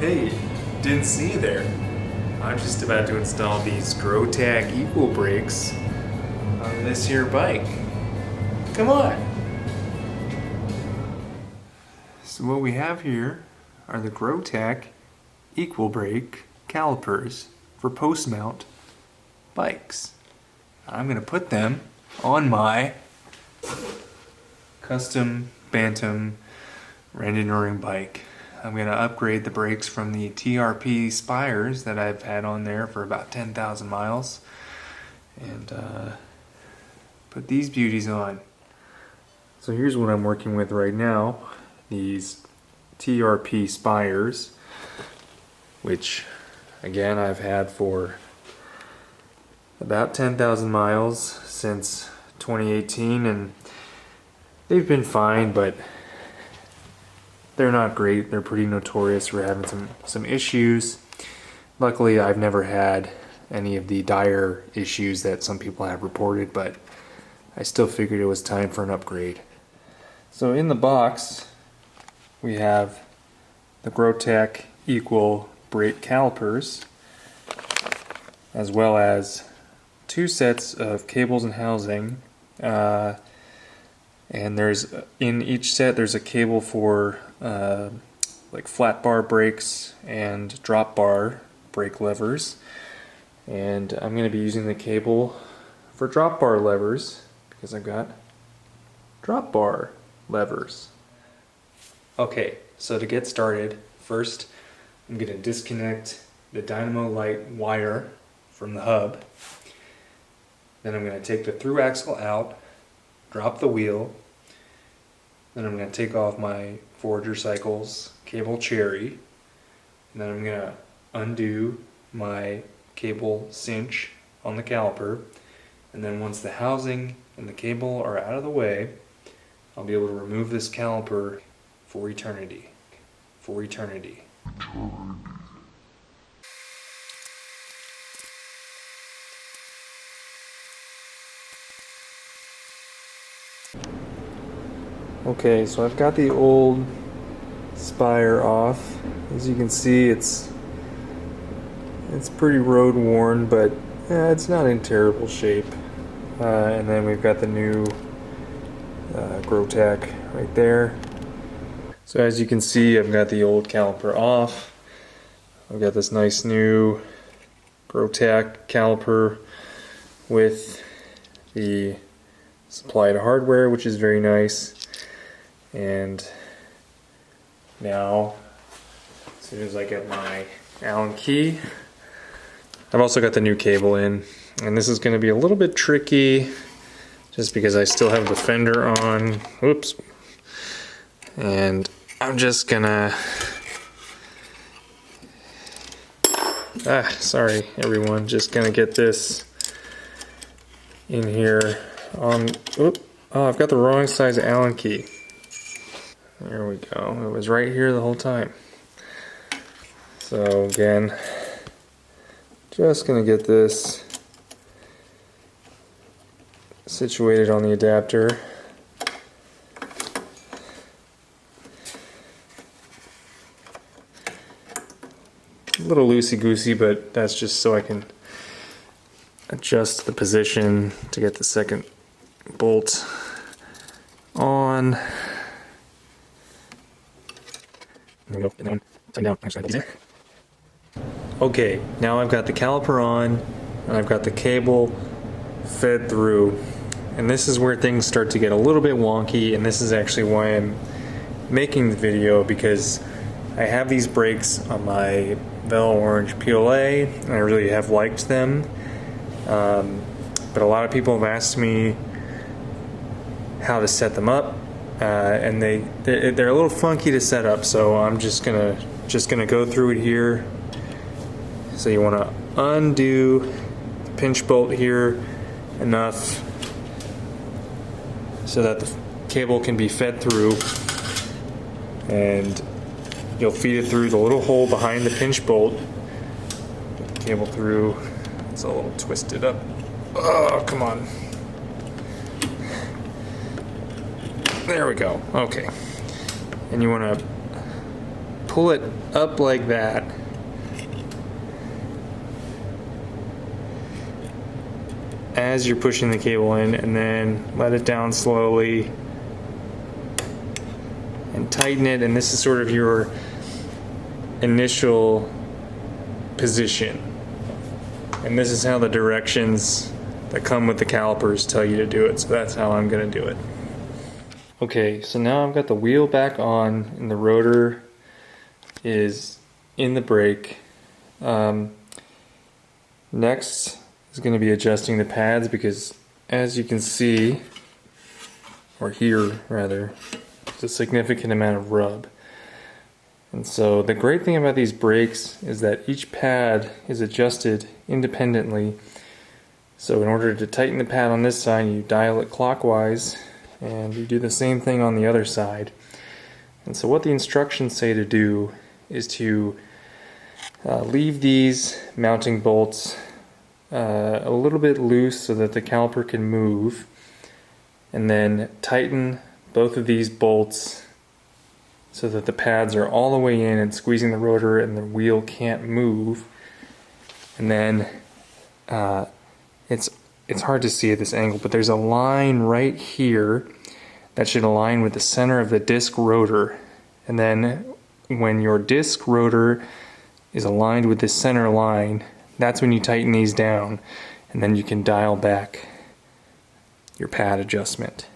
Hey, didn't see you there. I'm just about to install these Growtac Equal brakes on this here bike. Come on! So what we have here are the Growtac Equal brake calipers for post mount bikes. I'm going to put them on my custom Bantam engineering bike. I'm going to upgrade the brakes from the TRP Spires that I've had on there for about 10,000 miles and put these beauties on. So here's what I'm working with right now. These TRP Spires, which again I've had for about 10,000 miles since 2018, and they've been fine, but they're not great. They're pretty notorious for having some issues. Luckily, I've never had any of the dire issues that some people have reported, but I still figured it was time for an upgrade. So in the box, we have the Growtac Equal brake calipers, as well as 2 sets of cables and housing. And there's, in each set, there's a cable for like flat bar brakes and drop bar brake levers. And I'm going to be using the cable for drop bar levers because I've got drop bar levers. Okay, so to get started, first I'm going to disconnect the dynamo light wire from the hub. Then I'm going to take the through axle out, drop the wheel. Then I'm going to take off my Forager Cycles cable cherry. And then I'm going to undo my cable cinch on the caliper. And then once the housing and the cable are out of the way, I'll be able to remove this caliper for eternity. For eternity. Okay, so I've got the old Spire off. As you can see, it's pretty road worn, but it's not in terrible shape. And then we've got the new Growtac right there. So as you can see, I've got the old caliper off. I've got this nice new Growtac caliper with the supplied hardware, which is very nice. And now, as soon as I get my Allen key, I've also got the new cable in. And this is going to be a little bit tricky just because I still have the fender on. Oops. And I'm just gonna... sorry everyone. Just gonna get this in here on... Oh, I've got the wrong size Allen key. There we go. It was right here the whole time. So again, just gonna get this situated on the adapter. A little loosey-goosey, but that's just so I can adjust the position to get the second bolt on. There we go. And then turn down. Actually, easier. Okay, now I've got the caliper on and I've got the cable fed through, and this is where things start to get a little bit wonky, and this is actually why I'm making the video, because I have these brakes on my Velo Orange PLA and I really have liked them, but a lot of people have asked me how to set them up. And they're a little funky to set up, so I'm just gonna go through it here. So you want to undo the pinch bolt here enough so that the cable can be fed through, and you'll feed it through the little hole behind the pinch bolt. Get the cable through. It's a little twisted up. Oh, come on. There we go. Okay. And you want to pull it up like that. As you're pushing the cable in, and then let it down slowly and tighten it, and this is sort of your initial position. And this is how the directions that come with the calipers tell you to do it, so that's how I'm going to do it. Okay, so now I've got the wheel back on and the rotor is in the brake. Next is going to be adjusting the pads, because as you can see, or hear rather, there's a significant amount of rub. And so the great thing about these brakes is that each pad is adjusted independently. So in order to tighten the pad on this side, you dial it clockwise, and you do the same thing on the other side. And so what the instructions say to do is to leave these mounting bolts a little bit loose so that the caliper can move, and then tighten both of these bolts so that the pads are all the way in and squeezing the rotor and the wheel can't move. And then it's hard to see at this angle, but there's a line right here that should align with the center of the disc rotor. And then when your disc rotor is aligned with this center line, that's when you tighten these down, and then you can dial back your pad adjustment.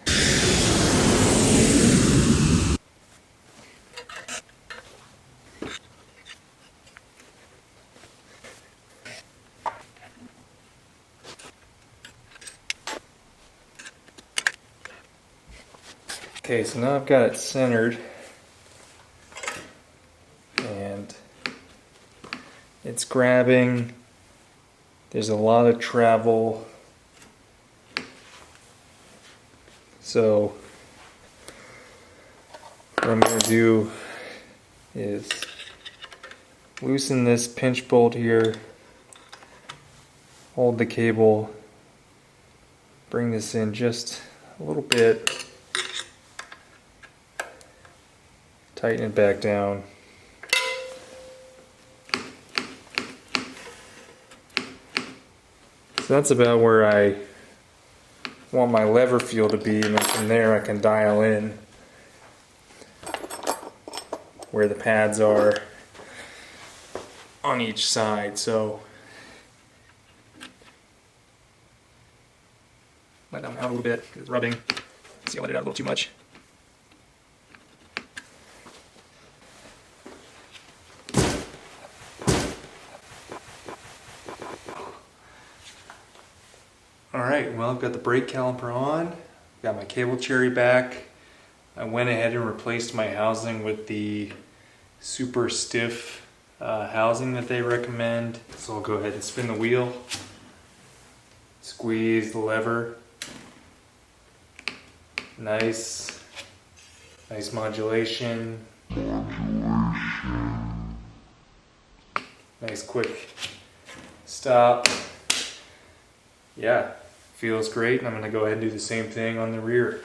Okay, so now I've got it centered, and it's grabbing. There's a lot of travel. So what I'm going to do is loosen this pinch bolt here, hold the cable, bring this in just a little bit, tighten it back down. So that's about where I want my lever feel to be, and then from there I can dial in where the pads are on each side. So let them out a little bit because it's rubbing. See, I let it out a little too much. Alright, well, I've got the brake caliper on, got my cable cherry back. I went ahead and replaced my housing with the super stiff housing that they recommend. So I'll go ahead and spin the wheel, squeeze the lever. Nice modulation. Nice quick stop. Yeah, feels great, and I'm going to go ahead and do the same thing on the rear.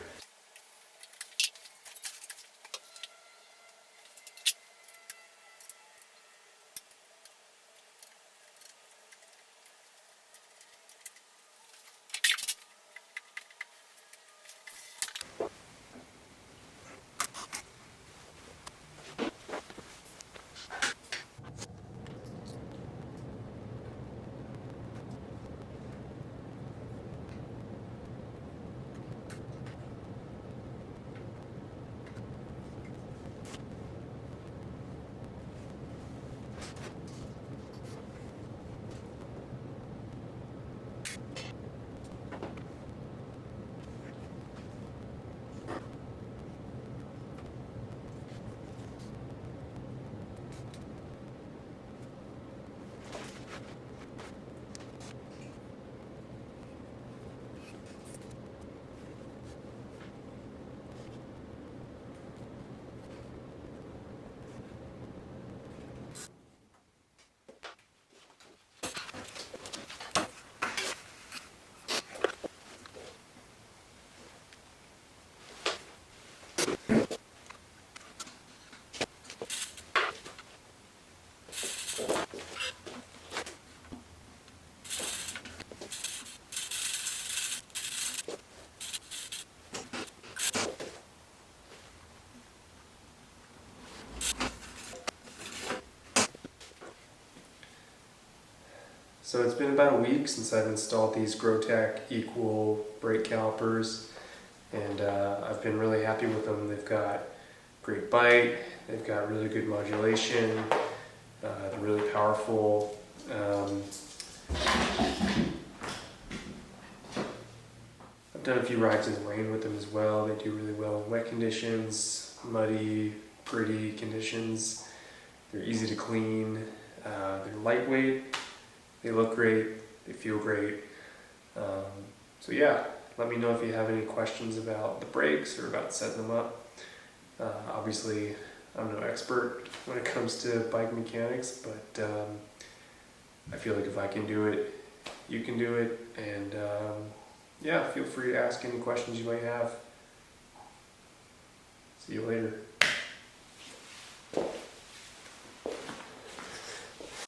So it's been about a week since I've installed these Growtac Equal brake calipers, and I've been really happy with them. They've got great bite, they've got really good modulation, they're really powerful. I've done a few rides in the rain with them as well. They do really well in wet conditions, muddy, gritty conditions. They're easy to clean, they're lightweight, they look great, they feel great. So yeah, let me know if you have any questions about the brakes or about setting them up. Obviously, I'm no expert when it comes to bike mechanics, but I feel like if I can do it, you can do it. And yeah, feel free to ask any questions you might have. See you later.